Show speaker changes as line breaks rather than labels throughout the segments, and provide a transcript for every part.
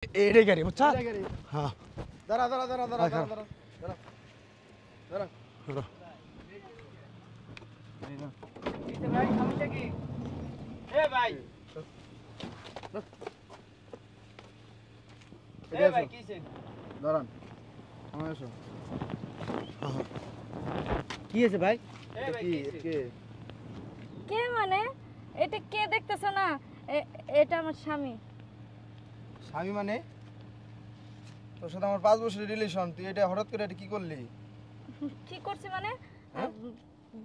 এটাই গাড়ি বুঝছা? হ্যাঁ
দাঁড়া দাঁড়া দাঁড়া দাঁড়া দাঁড়া দাঁড়া দাঁড়া দাঁড়া
ভাই সমস্যা কি? এ ভাই এ ভাই কিছে?
দাঁড়ান আমার এসো
কি হয়েছে ভাই? এ
এটা
ভাই
কি
কিছে?
কে
কে মানে এটা কে দেখতেছ না? এটা আমার স্বামী।
স্বামী মানে তোর সাথে আমার 5 বছরের রিলেশন, তুই এটা হঠাৎ করে এটা কি করলি?
কি করছি মানে
হ্যাঁ?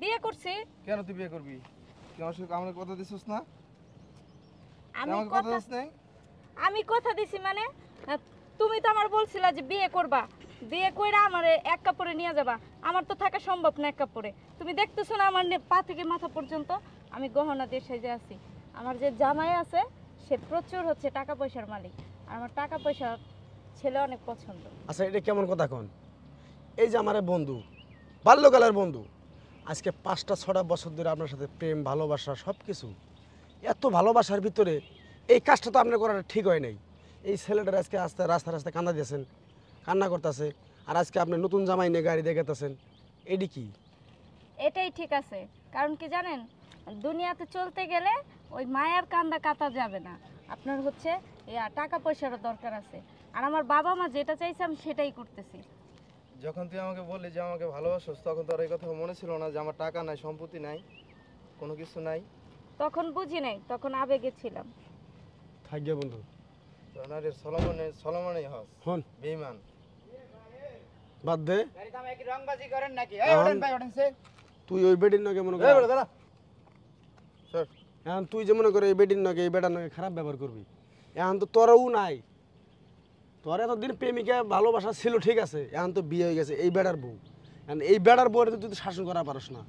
বিয়ে করছি।
কেন তুই বিয়ে করবি? তুই আমার সাথে আমাকে কথা দিছিস না?
আমি
আমাকে কথা
কথা
দিস নাই?
আমি কথা দিছি মানে তুমি তো আমার বলছিলা যে বিয়ে করবা, বিয়ে কইরা আমারে এক কাপড়ে নিয়ে যাবা। আমার তো থাকা সম্ভব না এক কাপড়ে। তুমি দেখতেছো না আমার পা থেকে মাথা পর্যন্ত আমি গহনা দিয়ে সেজে আছি। আমার যে জামাই আছে সে প্রচুর হচ্ছে টাকা পয়সার মালিক, আর আমার টাকা পয়সা ছেলে অনেক পছন্দ।
আচ্ছা এটা কেমন কথা কোন? এই যে আমার বন্ধু, বাল্যকালের বন্ধু, আজকে 5টা-6টা বছর ধরে আপনার সাথে প্রেম ভালোবাসা সব কিছু, এত ভালোবাসার ভিতরে এই কাজটা তো আপনার করাটা ঠিক হয় নাই। এই ছেলেটার আজকে রাস্তায় রাস্তায় কান্না দিয়েছেন, কান্না করতেছে, আর আজকে আপনি নতুন জামাই নিয়ে গাড়ি দেখাতেছেন, এডি কি?
এটাই ঠিক আছে, কারণ কি জানেন, দুনিয়াতে চলতে গেলে ওই মায়ার কান্দা কাটা যাবে না। আপনার হচ্ছে টাকা পয়সারও দরকার আছে, আর আমার বাবা মা যেটা চাইছে আমি সেটাই করতেছি।
যখন তুই আমাকে বললি যে আমাকে ভালোবাসিস, তখন তোর এই কথা মনে ছিল না যে আমার টাকা নাই, সম্পত্তি নাই, কোনো কিছু নাই?
তখন বুঝি নাই, তখন আবেগে ছিলাম।
থাকবে বন্ধু,
তোর নারীর সলমনেই হস
হন
বেঈমান।
বাদ দে।
গাড়িতে আমি কি রংবাজি করেন নাকি? এই ওঠেন ভাই ওঠেন সে।
তুই ওই বেডির নগে মনে
এই
কর,
বেটা দাঁড়া স্যার,
এখন তুই যে মনে করে এই বেডির নগে এই বেটার নগে খারাপ ব্যবহার করবি, এখন তো তোরও নাই। তোর এতদিন প্রেমিকা ভালোবাসা ছিল ঠিক আছে, এখন তো বিয়ে হয়ে গেছে এই বেড়ার বউ, এখন এই বেড়ার বউরে তুই তো শাসন করা পারস না।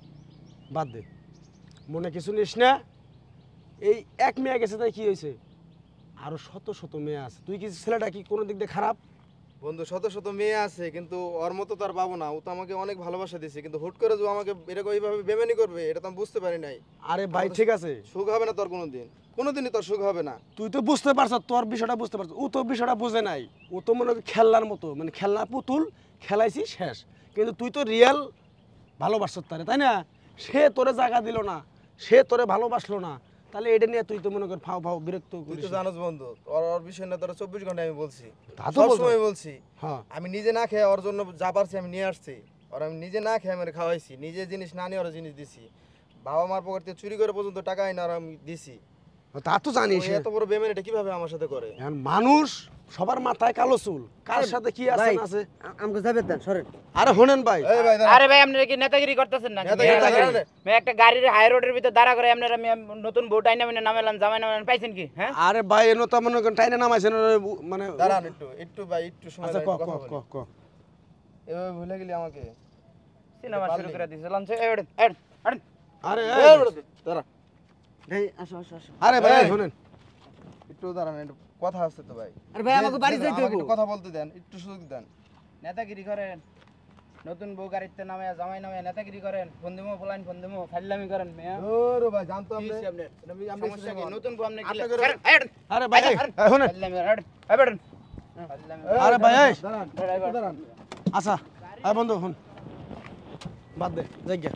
বাদ দে, মনে কিছু নিস না। এই এক মেয়ে গেছে তাই কি হয়েছে, আরো শত শত মেয়ে আছে। তুই কি ছেলেটা কি কোনো দিক দিয়ে খারাপ?
বন্ধু শত শত মেয়ে আছে, কিন্তু ওর মতো তো আর পাবো না। ও তো আমাকে অনেক ভালোবাসা দিয়েছে, কিন্তু হুট করে যে ও আমাকে এরকম এইভাবে বেমানি করবে এটা তো আমি বুঝতে পারি নাই।
আরে ভাই ঠিক আছে,
সুখ হবে না তোর কোনোদিনই তোর সুখ হবে না।
তুই তো বুঝতে পারছ, তোর বিষয়টা বুঝতে পারছ, ও তো বিষয়টা বুঝে নাই। ও তো মনে হয় খেলনার মতো, মানে খেলনা পুতুল খেলাইছি শেষ, কিন্তু তুই তো রিয়েল ভালোবাসছ তারে, তাই না? সে তোরে জায়গা দিল না, সে তোরে ভালোবাসলো না, তাহলে এটা নিয়ে তুই তো মনে কর ফাও ফাও বিরক্ত
তুই
করিস।
তো জানোস বন্ধু, ওর বিষয় না তোর 24 ঘন্টা আমি বলছি,
তা তো
সব
বলছো।
সময় বলছি।
হ্যাঁ
আমি নিজে না খেয়ে ওর জন্য যা পারছি আমি নিয়ে আসছি, আর আমি নিজে না খেয়ে আমি খাওয়াইছি, নিজে জিনিস না নিয়ে ওর জিনিস দিছি, বাবা মার পকেট থেকে চুরি করে পর্যন্ত টাকা আইনা আর আমি দিছি।
তা তো জানিস।
ও এত বড় বেমানিটা কিভাবে আমার সাথে করে?
এখন মানুষ সবার মাথায় কালো চুল, কার সাথে কি আছে না আছে।
আমাকে যাবে দেন সরেন।
আরে হোনেন ভাই,
এই ভাই দাঁড়া।
আরে ভাই আপনারা কি নেতাগিরি করতেছেন নাকি?
নেতাগিরি।
আমি একটা গাড়ির হাই রোডের ভিতর দাঁড়া করে আপনারা আমি নতুন বউ টাইনা মিনা নামাইলাম, জামাই নামাইলাম, পাইছেন কি? হ্যাঁ
আরে ভাই এনো তো মনে করেন টাইনে নামাইছেন মানে।
দাঁড়ান একটু ভাই, একটু সময়
আচ্ছা
দাও,
ক
একটু
ক
কথা
ক
বলি।
ক
এভাবে ভুলে গেলি আমাকে?
সিনেমা শুরু করে দিয়েছে লঞ্চে। এই ওঠেন ওঠেন।
আরে
এই বেটা, দাঁড়া
এই আসো আসো আসো।
আরে ভাই
এই।
হোনেন,
একটু দাঁড়ান, একটু কথা আছে তো ভাই।
আরে ভাই আমাকে বাড়ি যাইতে
আমাকে
হবে।
একটু কথা বলতে দেন, একটু সুযোগ দেন।
নেতাগিরি করেন, নতুন বউ গাড়িতে নামায়া জামাই নামায়া নেতাগিরি করেন, ফোন দিমো ফলাইন ফোন দিমো ফাইলামি করেন মেয়া।
ওরে ভাই জানতো
কি
আপনি
হইছে আপনার?
আমি
সমস্যা কি? নতুন বউ আপনি কি
আটটা করে-
ছাড়েন, এই ওঠেন।
আরে ভাই এই হোনেন,
ফাইলামি করেন, এই বেড়েন। ফাইলামি করেন।
আরে ভাই এই
দাঁড়ান দাঁড়ান।
আচ্ছা আরে বন্ধু হন, বাদ দে যাই গিয়া।